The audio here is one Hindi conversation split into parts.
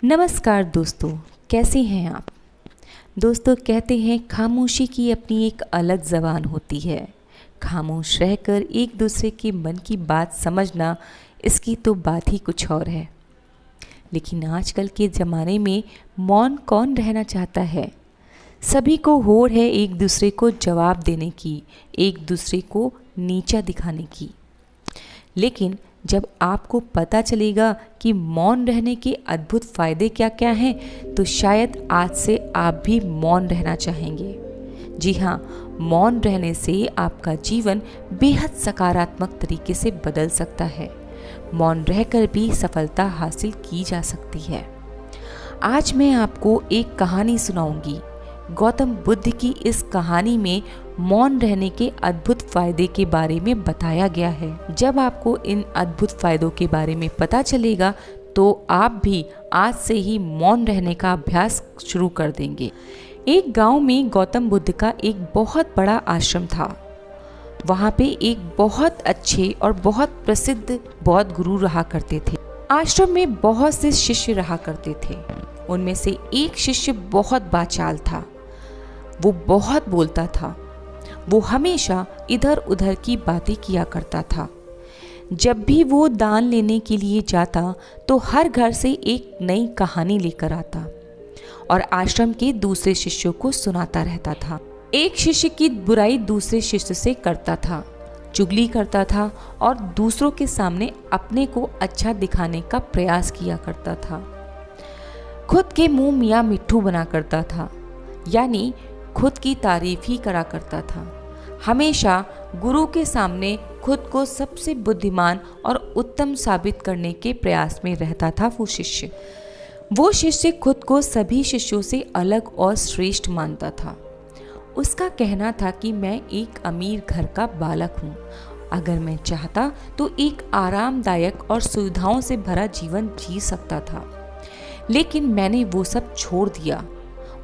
नमस्कार दोस्तों, कैसे हैं आप। दोस्तों, कहते हैं खामोशी की अपनी एक अलग ज़बान होती है। खामोश रहकर एक दूसरे के मन की बात समझना, इसकी तो बात ही कुछ और है। लेकिन आजकल के ज़माने में मौन कौन रहना चाहता है। सभी को होड़ है एक दूसरे को जवाब देने की, एक दूसरे को नीचा दिखाने की। लेकिन जब आपको पता चलेगा कि मौन रहने के अद्भुत फ़ायदे क्या क्या हैं, तो शायद आज से आप भी मौन रहना चाहेंगे। जी हाँ, मौन रहने से आपका जीवन बेहद सकारात्मक तरीके से बदल सकता है। मौन रहकर भी सफलता हासिल की जा सकती है। आज मैं आपको एक कहानी सुनाऊंगी। गौतम बुद्ध की इस कहानी में मौन रहने के अद्भुत फायदे के बारे में बताया गया है। जब आपको इन अद्भुत फायदों के बारे में पता चलेगा तो आप भी आज से ही मौन रहने का अभ्यास शुरू कर देंगे। एक गांव में गौतम बुद्ध का एक बहुत बड़ा आश्रम था। वहाँ पे एक बहुत अच्छे और बहुत प्रसिद्ध बौद्ध गुरु रहा करते थे। आश्रम में बहुत से शिष्य रहा करते थे। उनमें से एक शिष्य बहुत बाचाल था। वो बहुत बोलता था। वो हमेशा इधर उधर की बातें किया करता था। जब भी वो दान लेने के लिए जाता तो हर घर से एक नई कहानी लेकर आता और आश्रम के दूसरे शिष्यों को सुनाता रहता था। एक शिष्य की बुराई दूसरे शिष्य से करता था, चुगली करता था और दूसरों के सामने अपने को अच्छा दिखाने का प्रयास किया करता था। खुद के मुंह मियाँ मिट्ठू बना करता था, यानी खुद की तारीफ ही करा करता था। हमेशा गुरु के सामने खुद को सबसे बुद्धिमान और उत्तम साबित करने के प्रयास में रहता था वो शिष्य खुद को सभी शिष्यों से अलग और श्रेष्ठ मानता था। उसका कहना था कि मैं एक अमीर घर का बालक हूँ। अगर मैं चाहता तो एक आरामदायक और सुविधाओं से भरा जीवन जी सकता था, लेकिन मैंने वो सब छोड़ दिया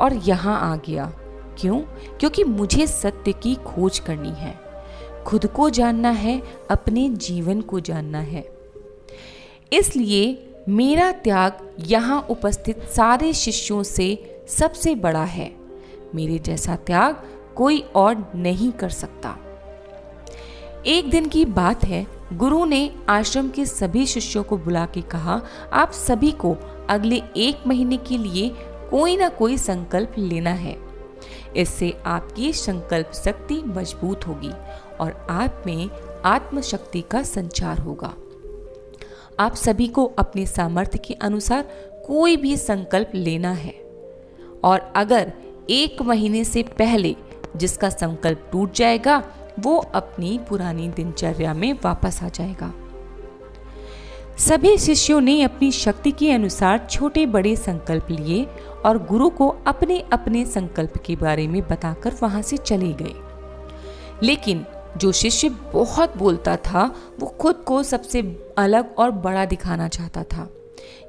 और यहाँ आ गया। क्यों? क्योंकि मुझे सत्य की खोज करनी है, खुद को जानना है, अपने जीवन को जानना है। इसलिए मेरा त्याग यहाँ उपस्थित सारे शिष्यों से सबसे बड़ा है। मेरे जैसा त्याग कोई और नहीं कर सकता। एक दिन की बात है, गुरु ने आश्रम के सभी शिष्यों को बुला के कहा, आप सभी को अगले 1 महीने के लिए कोई ना कोई संकल्प लेना है। इससे आपकी संकल्प शक्ति मजबूत होगी और आप में आत्मशक्ति का संचार होगा। आप सभी को अपने सामर्थ्य के अनुसार कोई भी संकल्प लेना है और अगर 1 महीने से पहले जिसका संकल्प टूट जाएगा वो अपनी पुरानी दिनचर्या में वापस आ जाएगा। सभी शिष्यों ने अपनी शक्ति के अनुसार छोटे बड़े संकल्प लिए और गुरु को अपने अपने संकल्प के बारे में बताकर वहां से चले गए। लेकिन जो शिष्य बहुत बोलता था वो खुद को सबसे अलग और बड़ा दिखाना चाहता था।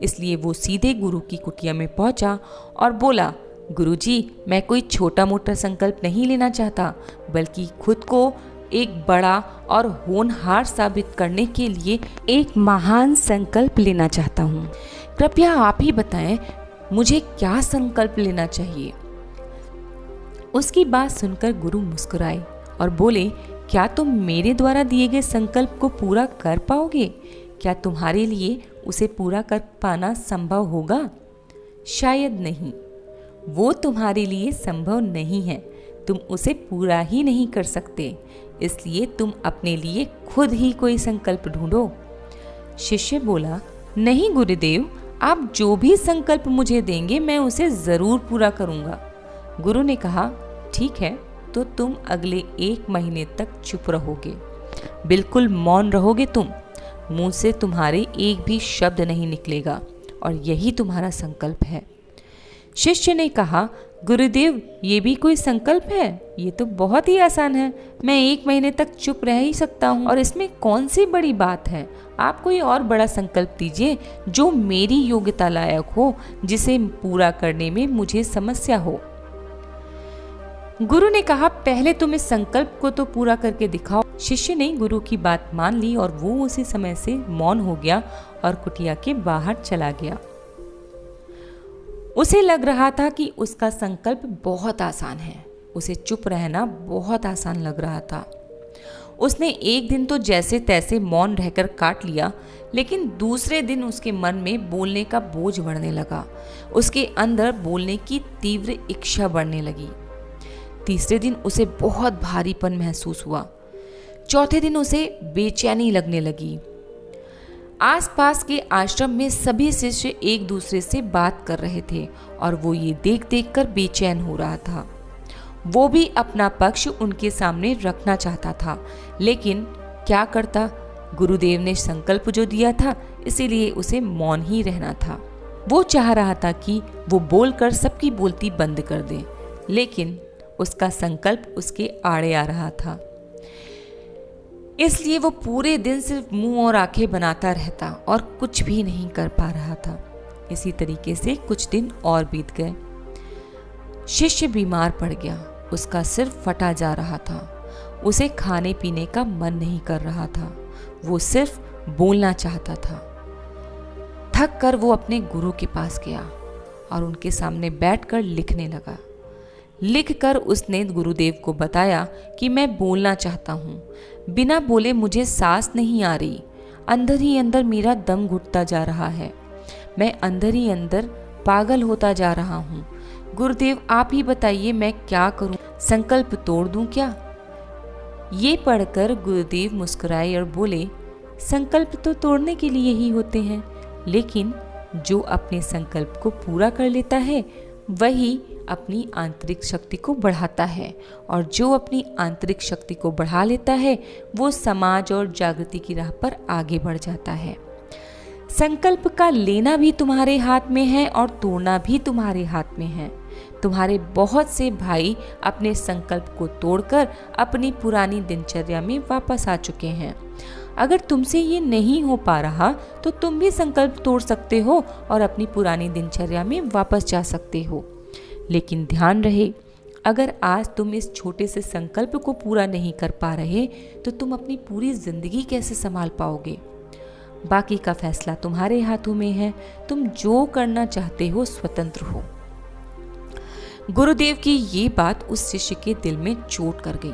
इसलिए वो सीधे गुरु की कुटिया में पहुंचा और बोला, गुरुजी, मैं कोई छोटा मोटा संकल्प नहीं लेना चाहता, बल्कि खुद को एक बड़ा और होनहार साबित करने के लिए एक महान संकल्प लेना चाहता हूँ। कृपया आप ही बताएं मुझे क्या संकल्प लेना चाहिए। उसकी बात सुनकर गुरु मुस्कुराए और बोले, क्या तुम मेरे द्वारा दिए गए संकल्प को पूरा कर पाओगे? क्या तुम्हारे लिए उसे पूरा कर पाना संभव होगा? शायद नहीं। वो तुम्हारे लिए संभव नहीं है। तुम उसे पूरा ही नहीं कर सकते। इसलिए तुम अपने लिए खुद ही कोई संकल्प ढूंढो। शिष्य बोला, नहीं गुरुदेव, आप जो भी संकल्प मुझे देंगे मैं उसे जरूर पूरा करूंगा। गुरु ने कहा, ठीक है, तो तुम अगले 1 महीने तक चुप रहोगे, बिल्कुल मौन रहोगे। तुम मुंह से तुम्हारे एक भी शब्द नहीं निकलेगा और यही तुम्हारा संकल्प है। शिष्य ने कहा, गुरुदेव, ये भी कोई संकल्प है? ये तो बहुत ही आसान है। मैं 1 महीने तक चुप रह ही सकता हूँ और इसमें कौन सी बड़ी बात है। आप कोई और बड़ा संकल्प दीजिए जो मेरी योग्यता लायक हो, जिसे पूरा करने में मुझे समस्या हो। गुरु ने कहा, पहले तुम इस संकल्प को तो पूरा करके दिखाओ। शिष्य ने गुरु की बात मान ली और वो उसी समय से मौन हो गया और कुटिया के बाहर चला गया। उसे लग रहा था कि उसका संकल्प बहुत आसान है। उसे चुप रहना बहुत आसान लग रहा था। उसने एक दिन तो जैसे तैसे मौन रहकर काट लिया, लेकिन दूसरे दिन उसके मन में बोलने का बोझ बढ़ने लगा। उसके अंदर बोलने की तीव्र इच्छा बढ़ने लगी। तीसरे दिन उसे बहुत भारीपन महसूस हुआ। चौथे दिन उसे बेचैनी लगने लगी। आसपास के आश्रम में सभी शिष्य एक दूसरे से बात कर रहे थे और वो ये देख देख कर बेचैन हो रहा था। वो भी अपना पक्ष उनके सामने रखना चाहता था, लेकिन क्या करता। गुरुदेव ने संकल्प जो दिया था, इसीलिए उसे मौन ही रहना था। वो चाह रहा था कि वो बोलकर सबकी बोलती बंद कर दे, लेकिन उसका संकल्प उसके आड़े आ रहा था। इसलिए वो पूरे दिन सिर्फ मुंह और आंखें बनाता रहता और कुछ भी नहीं कर पा रहा था। इसी तरीके से कुछ दिन और बीत गए। शिष्य बीमार पड़ गया। उसका सिर फटा जा रहा था। उसे खाने पीने का मन नहीं कर रहा था। वो सिर्फ बोलना चाहता था। थक कर वो अपने गुरु के पास गया और उनके सामने बैठकर लिखने लगा। लिखकर उसने गुरुदेव को बताया कि मैं बोलना चाहता हूँ। बिना बोले मुझे सांस नहीं आ रही। अंदर ही अंदर मेरा दम घुटता जा रहा है। मैं अंदर ही अंदर पागल होता जा रहा हूँ। गुरुदेव, आप ही बताइए मैं क्या करूँ? संकल्प तोड़ दूँ क्या? ये पढ़कर गुरुदेव मुस्कुराए और बोले, संकल्प तो तोड़ने के लिए ही होते हैं, लेकिन जो अपने संकल्प को पूरा कर लेता है वही अपनी आंतरिक शक्ति को बढ़ाता है, और जो अपनी आंतरिक शक्ति को बढ़ा लेता है वो समाज और जागृति की राह पर आगे बढ़ जाता है। संकल्प का लेना भी तुम्हारे हाथ में है और तोड़ना भी तुम्हारे हाथ में है। तुम्हारे बहुत से भाई अपने संकल्प को तोड़कर अपनी पुरानी दिनचर्या में वापस आ चुके हैं। अगर तुमसे ये नहीं हो पा रहा तो तुम भी संकल्प तोड़ सकते हो और अपनी पुरानी दिनचर्या में वापस जा सकते हो। लेकिन ध्यान रहे, अगर आज तुम इस छोटे से संकल्प को पूरा नहीं कर पा रहे तो तुम अपनी पूरी जिंदगी कैसे संभाल पाओगे? बाकी का फैसला तुम्हारे हाथों में है। तुम जो करना चाहते हो स्वतंत्र हो। गुरुदेव की ये बात उस शिष्य के दिल में चोट कर गई।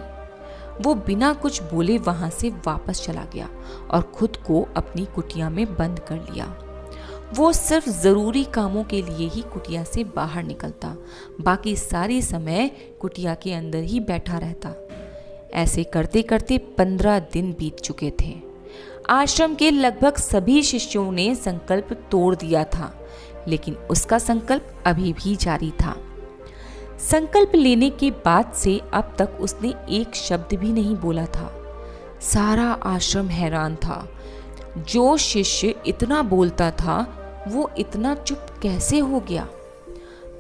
वो बिना कुछ बोले वहां से वापस चला गया और खुद को अपनी कुटिया में बंद कर लिया। वो सिर्फ जरूरी कामों के लिए ही कुटिया से बाहर निकलता, बाकी सारी समय कुटिया के अंदर ही बैठा रहता। ऐसे करते करते 15 दिन बीत चुके थे। आश्रम के लगभग सभी शिष्यों ने संकल्प तोड़ दिया था, लेकिन उसका संकल्प अभी भी जारी था। संकल्प लेने के बाद से अब तक उसने एक शब्द भी नहीं बोला था। सारा आश्रम हैरान था। जो शिष्य इतना बोलता था वो इतना चुप कैसे हो गया?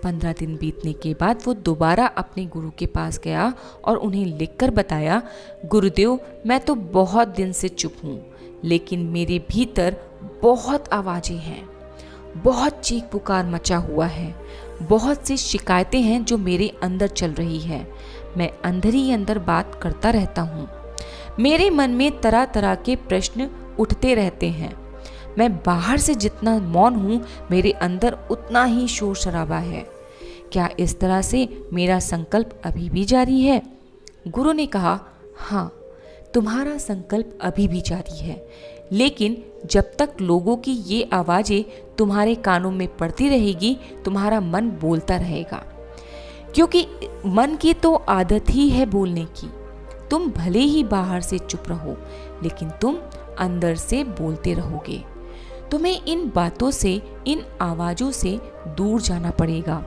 15 दिन बीतने के बाद वो दोबारा अपने गुरु के पास गया और उन्हें लिखकर बताया, गुरुदेव, मैं तो बहुत दिन से चुप हूँ, लेकिन मेरे भीतर बहुत आवाज़ें हैं, बहुत चीख पुकार मचा हुआ है, बहुत सी शिकायतें हैं जो मेरे अंदर चल रही है। मैं अंदर ही अंदर बात करता रहता हूँ। मेरे मन में तरह तरह के प्रश्न उठते रहते हैं। मैं बाहर से जितना मौन हूँ, मेरे अंदर उतना ही शोर शराबा है। क्या इस तरह से मेरा संकल्प अभी भी जारी है? गुरु ने कहा, हाँ, तुम्हारा संकल्प अभी भी जारी है, लेकिन जब तक लोगों की ये आवाज़ें तुम्हारे कानों में पड़ती रहेगी, तुम्हारा मन बोलता रहेगा, क्योंकि मन की तो आदत ही है बोलने की। तुम भले ही बाहर से चुप रहो, लेकिन तुम अंदर से बोलते रहोगे। तुम्हें इन बातों से, इन आवाज़ों से दूर जाना पड़ेगा।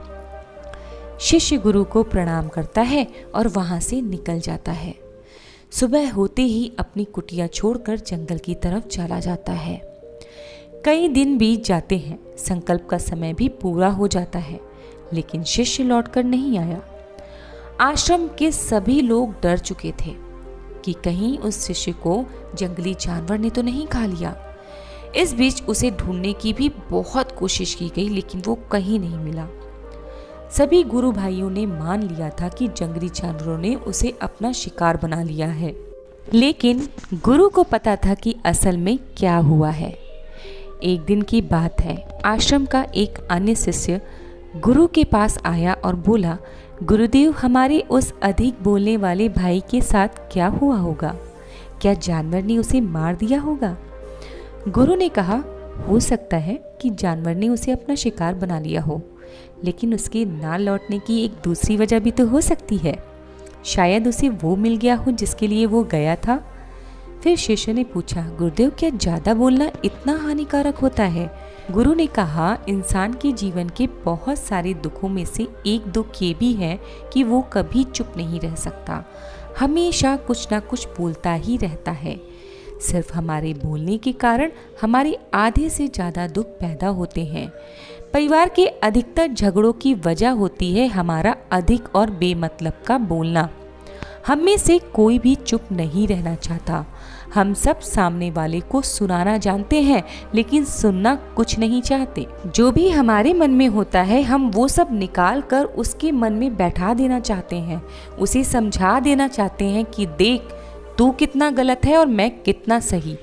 शिष्य गुरु को प्रणाम करता है और वहाँ से निकल जाता है। सुबह होते ही अपनी कुटिया छोड़कर जंगल की तरफ चला जाता है। कई दिन बीत जाते हैं। संकल्प का समय भी पूरा हो जाता है, लेकिन शिष्य लौटकर नहीं आया। आश्रम के सभी लोग डर चुके थे कि कहीं उस शिष्य को जंगली जानवर ने तो नहीं खा लिया। इस बीच उसे ढूंढने की भी बहुत कोशिश की गई, लेकिन वो कहीं नहीं मिला। सभी गुरु भाइयों ने मान लिया था कि जंगली जानवरों ने उसे अपना शिकार बना लिया है, लेकिन गुरु को पता था कि असल में क्या हुआ है। एक दिन की बात है, आश्रम का एक अन्य शिष्य गुरु के पास आया और बोला, गुरुदेव, हमारे उस अधिक बोलने वाले भाई के साथ क्या हुआ होगा? क्या जानवर ने उसे मार दिया होगा? गुरु ने कहा, हो सकता है कि जानवर ने उसे अपना शिकार बना लिया हो, लेकिन उसके ना लौटने की एक दूसरी वजह भी तो हो सकती है। शायद उसे वो मिल गया हो जिसके लिए वो गया था। फिर शिष्य ने पूछा, गुरुदेव, क्या ज़्यादा बोलना इतना हानिकारक होता है? गुरु ने कहा, इंसान के जीवन के बहुत सारे दुखों में से एक दुख ये भी है कि वो कभी चुप नहीं रह सकता, हमेशा कुछ ना कुछ बोलता ही रहता है। सिर्फ हमारे बोलने के कारण हमारे आधे से ज़्यादा दुख पैदा होते हैं। परिवार के अधिकतर झगड़ों की वजह होती है हमारा अधिक और बेमतलब का बोलना। हम में से कोई भी चुप नहीं रहना चाहता। हम सब सामने वाले को सुनाना जानते हैं, लेकिन सुनना कुछ नहीं चाहते। जो भी हमारे मन में होता है हम वो सब निकाल कर उसके मन में बैठा देना चाहते हैं। उसे समझा देना चाहते हैं कि देख, तू कितना गलत है और मैं कितना सही।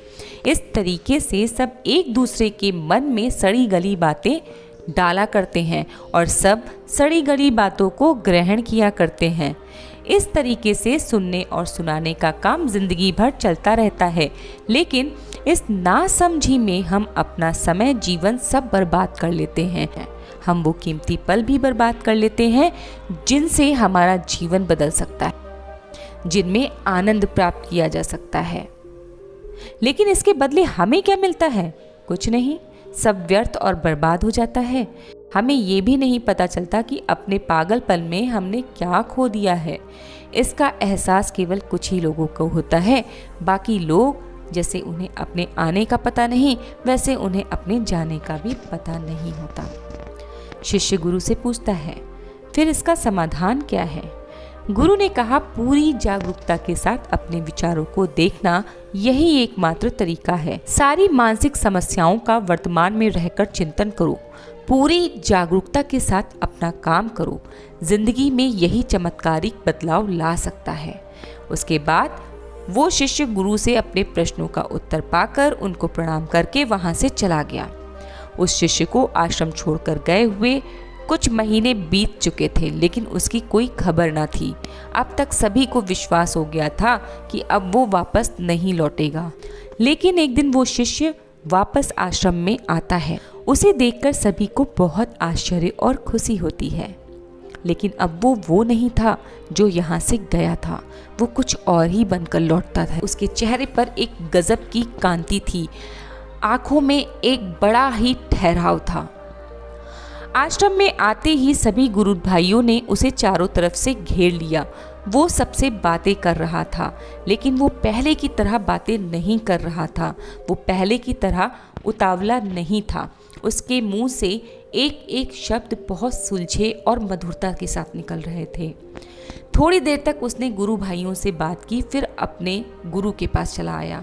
इस तरीके से सब एक दूसरे के मन में सड़ी गली बातें डाला करते हैं और सब सड़ी गली बातों को ग्रहण किया करते हैं। इस तरीके से सुनने और सुनाने का काम जिंदगी भर चलता रहता है, लेकिन इस नासमझी में हम अपना समय, जीवन सब बर्बाद कर लेते हैं। हम वो कीमती पल भी बर्बाद कर लेते हैं जिनसे हमारा जीवन बदल सकता है, जिनमें आनंद प्राप्त किया जा सकता है। लेकिन इसके बदले हमें क्या मिलता है? कुछ नहीं, सब व्यर्थ और बर्बाद हो जाता है। हमें ये भी नहीं पता चलता कि अपने पागलपन में हमने क्या खो दिया है। इसका एहसास केवल कुछ ही लोगों को होता है। बाकी लोग, जैसे उन्हें अपने आने का पता नहीं, वैसे उन्हें अपने जाने का भी पता नहीं होता। शिष्य गुरु से पूछता है, फिर इसका समाधान क्या है? गुरु ने कहा, पूरी जागरूकता के साथ अपने विचारों को देखना, यही एकमात्र तरीका है। सारी मानसिक समस्याओं का वर्तमान में रहकर चिंतन करो। पूरी जागरूकता के साथ अपना काम करो। जिंदगी में यही चमत्कारिक बदलाव ला सकता है। उसके बाद वो शिष्य गुरु से अपने प्रश्नों का उत्तर पाकर उनको प्रणाम करके वहां से चला गया। उस शिष्य को आश्रम छोड़कर गए हुए कुछ महीने बीत चुके थे, लेकिन उसकी कोई खबर न थी। अब तक सभी को विश्वास हो गया था कि अब वो वापस नहीं लौटेगा। लेकिन एक दिन वो शिष्य वापस आश्रम में आता है। उसे देखकर सभी को बहुत आश्चर्य और खुशी होती है। लेकिन अब वो नहीं था जो यहाँ से गया था। वो कुछ और ही बनकर लौटता था। उसके चेहरे पर एक गजब की कांति थी, आंखों में एक बड़ा ही ठहराव था। आश्रम में आते ही सभी गुरु भाइयों ने उसे चारों तरफ से घेर लिया। वो सबसे बातें कर रहा था, लेकिन वो पहले की तरह बातें नहीं कर रहा था। वो पहले की तरह उतावला नहीं था। उसके मुंह से एक एक शब्द बहुत सुलझे और मधुरता के साथ निकल रहे थे। थोड़ी देर तक उसने गुरु भाइयों से बात की, फिर अपने गुरु के पास चला आया।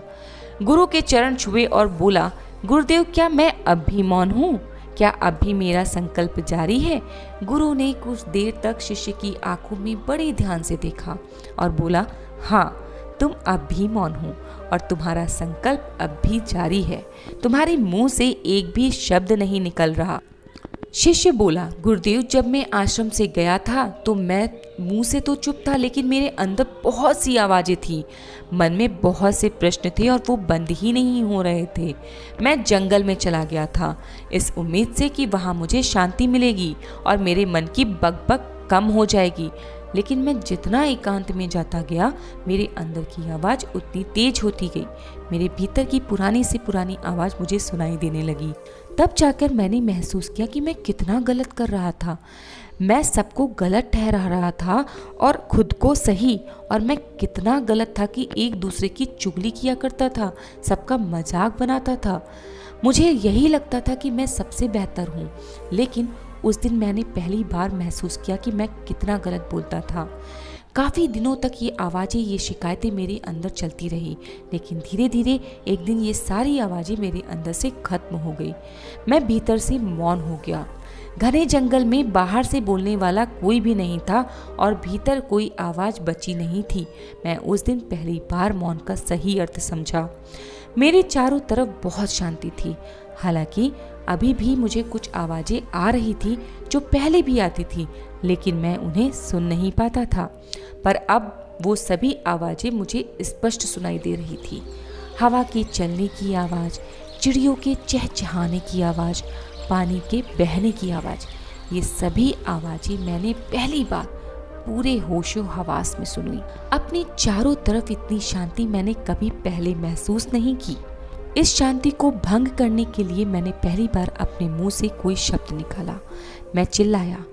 गुरु के चरण छुए और बोला, गुरुदेव, क्या मैं अब भी मौन हूँ? क्या अब भी मेरा संकल्प जारी है? गुरु ने कुछ देर तक शिष्य की आंखों में बड़े ध्यान से देखा और बोला, हाँ, तुम अब भी मौन हो और तुम्हारा संकल्प अब भी जारी है। तुम्हारे मुंह से एक भी शब्द नहीं निकल रहा। शिष्य बोला, गुरुदेव, जब मैं आश्रम से गया था तो मैं मुंह से तो चुप था, लेकिन मेरे अंदर बहुत सी आवाज़ें थी। मन में बहुत से प्रश्न थे और वो बंद ही नहीं हो रहे थे। मैं जंगल में चला गया था इस उम्मीद से कि वहाँ मुझे शांति मिलेगी और मेरे मन की बकबक कम हो जाएगी। लेकिन मैं जितना एकांत में जाता गया, मेरे अंदर की आवाज़ उतनी तेज होती गई। मेरे भीतर की पुरानी से पुरानी आवाज़ मुझे सुनाई देने लगी। तब जाकर मैंने महसूस किया कि मैं कितना गलत कर रहा था। मैं सबको गलत ठहरा रहा था और खुद को सही। और मैं कितना गलत था कि एक दूसरे की चुगली किया करता था, सबका मजाक बनाता था। मुझे यही लगता था कि मैं सबसे बेहतर हूँ। लेकिन उस दिन मैंने पहली बार महसूस किया कि मैं कितना गलत बोलता था। काफ़ी दिनों तक ये आवाज़ें, ये शिकायतें मेरे अंदर चलती रही, लेकिन धीरे धीरे एक दिन ये सारी आवाज़ें मेरे अंदर से खत्म हो गई। मैं भीतर से मौन हो गया। घने जंगल में बाहर से बोलने वाला कोई भी नहीं था और भीतर कोई आवाज़ बची नहीं थी। मैं उस दिन पहली बार मौन का सही अर्थ समझा। मेरे चारों तरफ बहुत शांति थी। हालांकि अभी भी मुझे कुछ आवाज़ें आ रही थी जो पहले भी आती थी, लेकिन मैं उन्हें सुन नहीं पाता था। पर अब वो सभी आवाज़ें मुझे स्पष्ट सुनाई दे रही थी। हवा के चलने की आवाज़, चिड़ियों के चहचहाने की आवाज़, पानी के बहने की आवाज़, ये सभी आवाज़ें मैंने पहली बार पूरे होशो हवास में सुनी। अपने चारों तरफ इतनी शांति मैंने कभी पहले महसूस नहीं की। इस शांति को भंग करने के लिए मैंने पहली बार अपने मुंह से कोई शब्द निकाला। मैं चिल्लाया,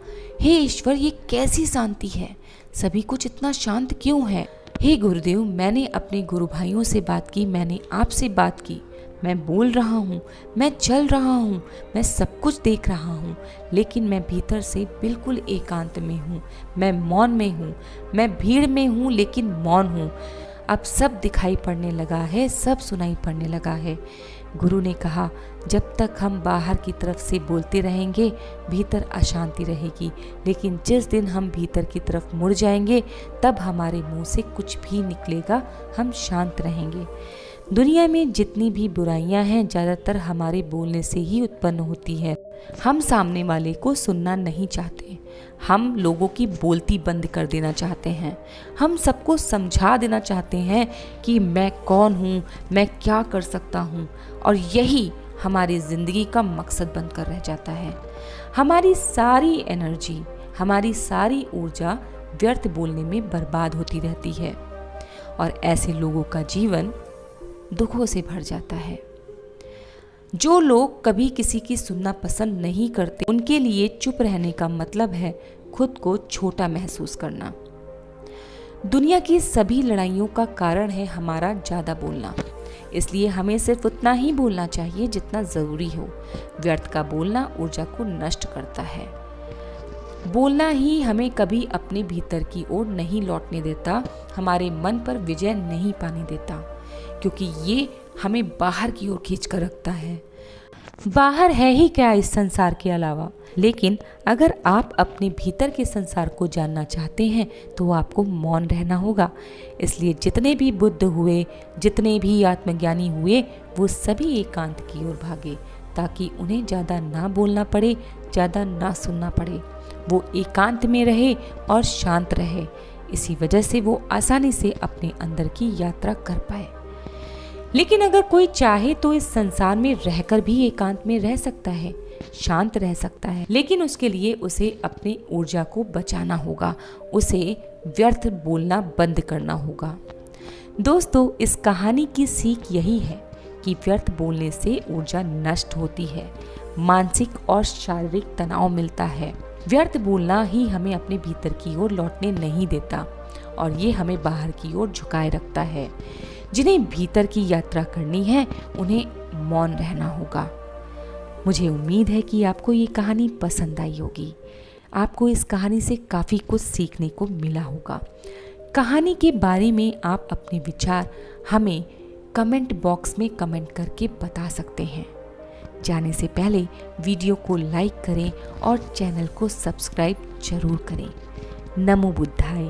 हे ईश्वर, ये कैसी शांति है? सभी कुछ इतना शांत क्यों है? हे गुरुदेव, मैंने अपने गुरु भाइयों से बात की, मैंने आपसे बात की, मैं बोल रहा हूँ, मैं चल रहा हूँ, मैं सब कुछ देख रहा हूँ, लेकिन मैं भीतर से बिल्कुल एकांत में हूँ। मैं मौन में हूँ, मैं भीड़ में हूँ लेकिन मौन हूँ। अब सब दिखाई पड़ने लगा है, सब सुनाई पड़ने लगा है। गुरु ने कहा, जब तक हम बाहर की तरफ से बोलते रहेंगे भीतर अशांति रहेगी, लेकिन जिस दिन हम भीतर की तरफ मुड़ जाएंगे तब हमारे मुंह से कुछ भी निकलेगा, हम शांत रहेंगे। दुनिया में जितनी भी बुराइयां हैं ज़्यादातर हमारे बोलने से ही उत्पन्न होती है। हम सामने वाले को सुनना नहीं चाहते, हम लोगों की बोलती बंद कर देना चाहते हैं, हम सबको समझा देना चाहते हैं कि मैं कौन हूँ, मैं क्या कर सकता हूँ, और यही हमारी ज़िंदगी का मकसद बनकर रह जाता है। हमारी सारी एनर्जी, हमारी सारी ऊर्जा व्यर्थ बोलने में बर्बाद होती रहती है और ऐसे लोगों का जीवन दुखों से भर जाता है। जो लोग कभी किसी की सुनना पसंद नहीं करते, उनके लिए चुप रहने का मतलब है खुद को छोटा महसूस करना। दुनिया की सभी लड़ाइयों का कारण है हमारा ज़्यादा बोलना, इसलिए हमें सिर्फ उतना ही बोलना चाहिए जितना ज़रूरी हो। व्यर्थ का बोलना ऊर्जा को नष्ट करता है। बोलना ही हमें कभी अपने भीतर की ओर नहीं लौटने देता, हमारे मन पर विजय नहीं पाने देता, क्योंकि ये हमें बाहर की ओर खींच कर रखता है। बाहर है ही क्या इस संसार के अलावा? लेकिन अगर आप अपने भीतर के संसार को जानना चाहते हैं तो आपको मौन रहना होगा। इसलिए जितने भी बुद्ध हुए, जितने भी आत्मज्ञानी हुए, वो सभी एकांत की ओर भागे ताकि उन्हें ज़्यादा ना बोलना पड़े, ज़्यादा ना सुनना पड़े। वो एकांत में रहे और शांत रहे। इसी वजह से वो आसानी से अपने अंदर की यात्रा कर पाए। लेकिन अगर कोई चाहे तो इस संसार में रहकर भी एकांत में रह सकता है, शांत रह सकता है, लेकिन उसके लिए उसे अपनी ऊर्जा को बचाना होगा, उसे व्यर्थ बोलना बंद करना होगा। दोस्तों, इस कहानी की सीख यही है कि व्यर्थ बोलने से ऊर्जा नष्ट होती है, मानसिक और शारीरिक तनाव मिलता है। व्यर्थ बोलना ही हमें अपने भीतर की ओर लौटने नहीं देता और ये हमें बाहर की ओर झुकाए रखता है। जिन्हें भीतर की यात्रा करनी है उन्हें मौन रहना होगा। मुझे उम्मीद है कि आपको ये कहानी पसंद आई होगी। आपको इस कहानी से काफ़ी कुछ सीखने को मिला होगा। कहानी के बारे में आप अपने विचार हमें कमेंट बॉक्स में कमेंट करके बता सकते हैं। जाने से पहले वीडियो को लाइक करें और चैनल को सब्सक्राइब जरूर करें। नमो बुद्धाय।